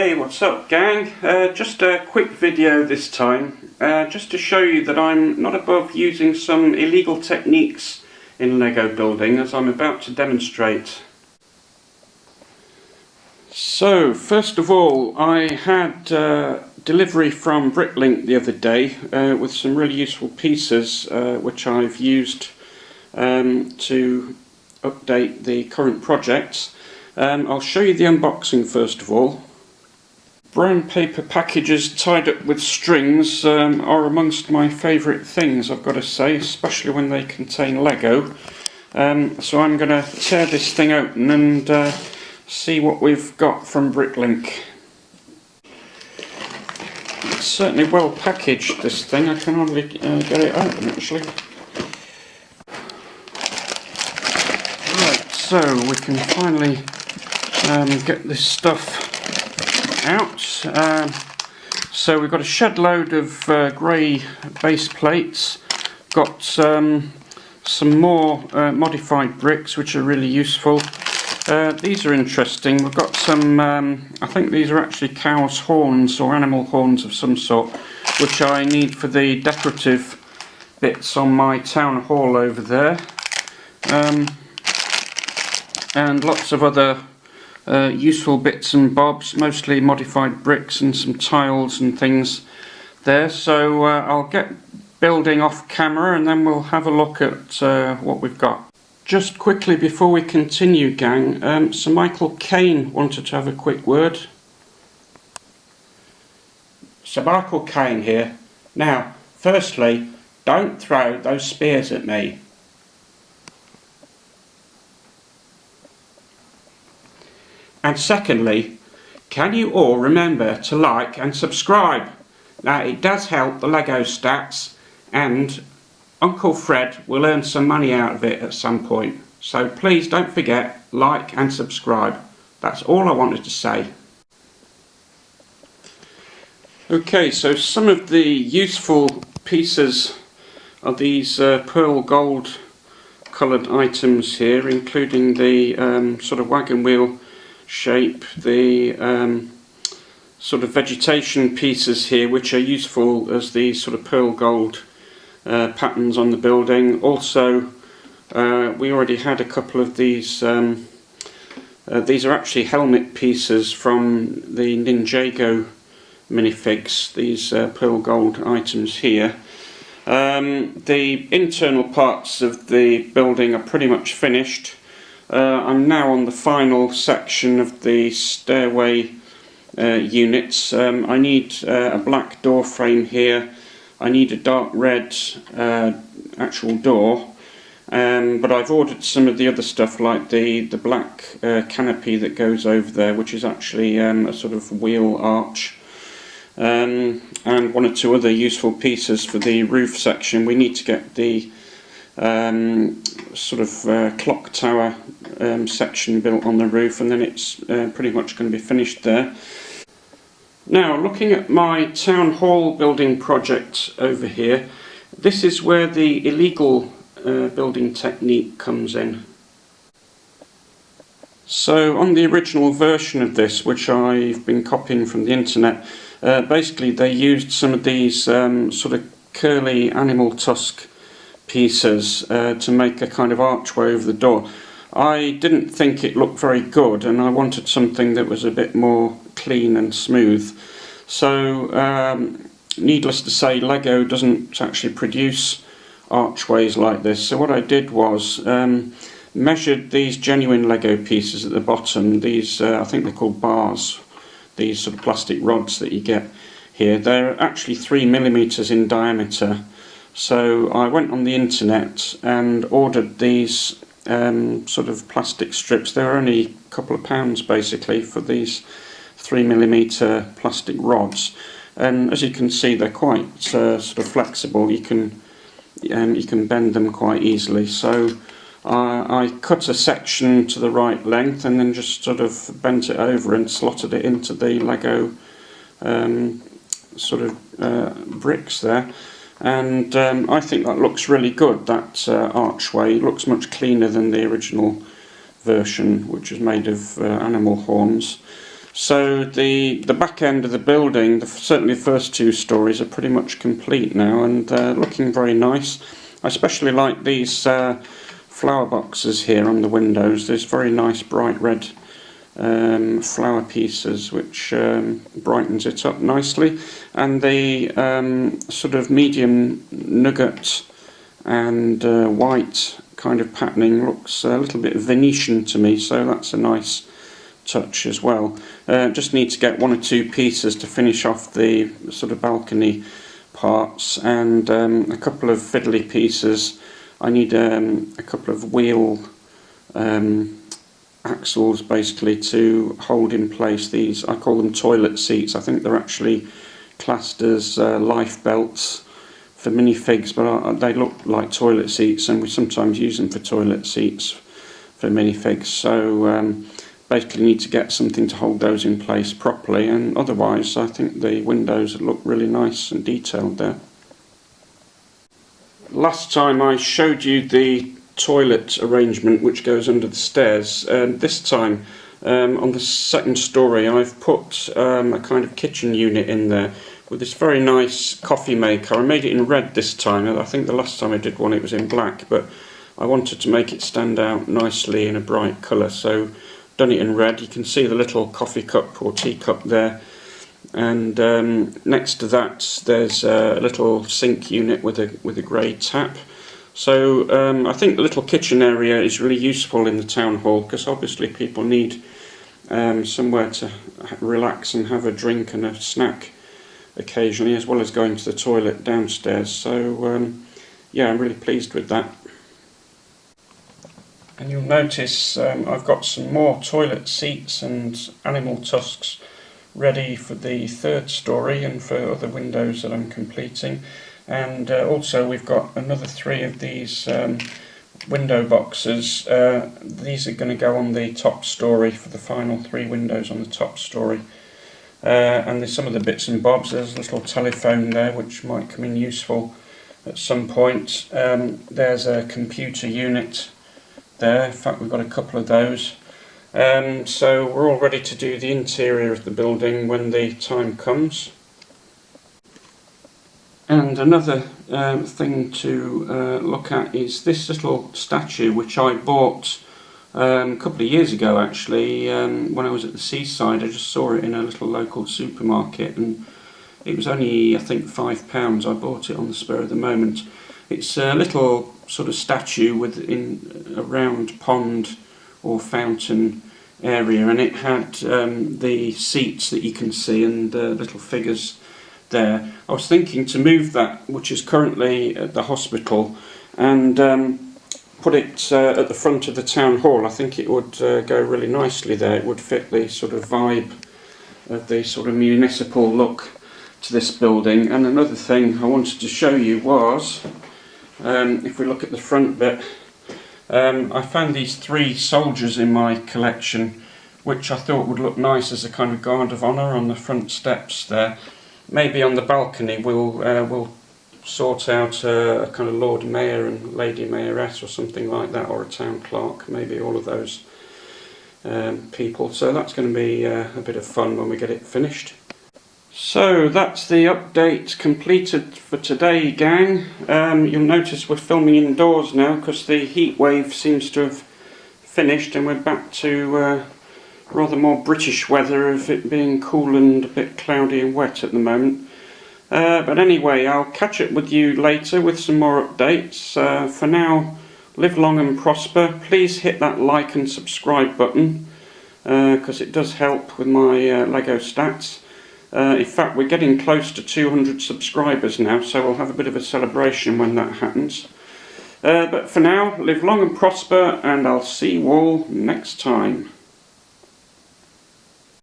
Hey, what's up gang? Just a quick video this time, just to show you that I'm not above using some illegal techniques in Lego building, as I'm about to demonstrate. So, first of all, I had delivery from Bricklink the other day with some really useful pieces which I've used to update the current projects. I'll show you the unboxing first of all. Brown paper packages tied up with strings are amongst my favourite things, I've got to say, especially when they contain Lego. So I'm going to tear this thing open and see what we've got from Bricklink. It's certainly well packaged, this thing. I can hardly get it open actually. Right, so we can finally get this stuff out. So we've got a shed load of grey base plates, got some more modified bricks which are really useful. These are interesting. We've got some, I think these are actually cow's horns or animal horns of some sort, which I need for the decorative bits on my town hall over there, and lots of other useful bits and bobs, mostly modified bricks and some tiles and things there. So I'll get building off camera and then we'll have a look at what we've got. Just quickly before we continue gang, Sir Michael Caine wanted to have a quick word. Sir Michael Caine here. Now, firstly, don't throw those spears at me. And secondly, can you all remember to like and subscribe? Now, it does help the Lego stats, and Uncle Fred will earn some money out of it at some point. So please don't forget, like and subscribe. That's all I wanted to say. Okay, so some of the useful pieces are these pearl gold coloured items here, including the sort of wagon wheel shape, the sort of vegetation pieces here, which are useful as these sort of pearl gold patterns on the building. Also, we already had a couple of these. These are actually helmet pieces from the Ninjago minifigs, these pearl gold items here. The internal parts of the building are pretty much finished. I'm now on the final section of the stairway units. I need a black door frame here. I need a dark red actual door, but I've ordered some of the other stuff like the black canopy that goes over there, which is actually a sort of wheel arch, and one or two other useful pieces for the roof section. We need to get the sort of clock tower section built on the roof, and then it's pretty much going to be finished there. Now, looking at my town hall building project over here, this is where the illegal building technique comes in. So on the original version of this, which I've been copying from the internet, basically they used some of these sort of curly animal tusk pieces to make a kind of archway over the door. I didn't think it looked very good, and I wanted something that was a bit more clean and smooth. So needless to say, Lego doesn't actually produce archways like this. So what I did was measured these genuine Lego pieces at the bottom. These I think they're called bars, these sort of plastic rods that you get here. They're actually 3mm in diameter. So I went on the internet and ordered these sort of plastic strips. They were only a couple of pounds basically for these 3mm plastic rods, and as you can see, they're quite sort of flexible. You can bend them quite easily. So I cut a section to the right length and then just sort of bent it over and slotted it into the Lego sort of bricks there. And I think that looks really good, that archway. It looks much cleaner than the original version, which is made of animal horns. So the back end of the building, certainly the first 2 stories, are pretty much complete now and looking very nice. I especially like these flower boxes here on the windows. There's very nice bright red flower pieces which brightens it up nicely, and the sort of medium nugget and white kind of patterning looks a little bit Venetian to me, so that's a nice touch as well. Just need to get 1 or 2 pieces to finish off the sort of balcony parts, and a couple of fiddly pieces. I need a couple of wheel axles basically to hold in place these. I call them toilet seats. I think they're actually classed as life belts for minifigs, but they look like toilet seats, and we sometimes use them for toilet seats for minifigs. So basically need to get something to hold those in place properly, and otherwise I think the windows look really nice and detailed there. Last time I showed you the toilet arrangement which goes under the stairs, and this time on the second story I've put a kind of kitchen unit in there with this very nice coffee maker. I made it in red this time. I think the last time I did one it was in black, but I wanted to make it stand out nicely in a bright colour, so done it in red. You can see the little coffee cup or teacup there, and next to that there's a little sink unit with a grey tap. So I think the little kitchen area is really useful in the town hall, because obviously people need somewhere to relax and have a drink and a snack occasionally, as well as going to the toilet downstairs. So yeah, I'm really pleased with that. And you'll notice I've got some more toilet seats and animal tusks ready for the third story and for other windows that I'm completing. And also we've got another 3 of these window boxes. These are going to go on the top story for the final 3 windows on the top story. And there's some of the bits and bobs. There's a little telephone there which might come in useful at some point. There's a computer unit there. In fact, we've got a couple of those. So we're all ready to do the interior of the building when the time comes. And another thing to look at is this little statue which I bought a couple of years ago actually, when I was at the seaside. I just saw it in a little local supermarket and it was only I think £5. I bought it on the spur of the moment. It's a little sort of statue within a round pond or fountain area, and it had the seats that you can see and the little figures there. I was thinking to move that, which is currently at the hospital, and put it at the front of the town hall. I think it would go really nicely there. It would fit the sort of vibe of the sort of municipal look to this building. And another thing I wanted to show you was, if we look at the front bit, I found these 3 soldiers in my collection which I thought would look nice as a kind of guard of honour on the front steps there. Maybe on the balcony we'll sort out a kind of Lord Mayor and Lady Mayoress or something like that, or a town clerk, maybe all of those people. So that's going to be a bit of fun when we get it finished. So that's the update completed for today, gang. You'll notice we're filming indoors now because the heat wave seems to have finished and we're back to rather more British weather, of it being cool and a bit cloudy and wet at the moment. But anyway, I'll catch up with you later with some more updates. For now, live long and prosper. Please hit that like and subscribe button because it does help with my Lego stats. In fact, we're getting close to 200 subscribers now, so we'll have a bit of a celebration when that happens. But for now, live long and prosper, and I'll see you all next time.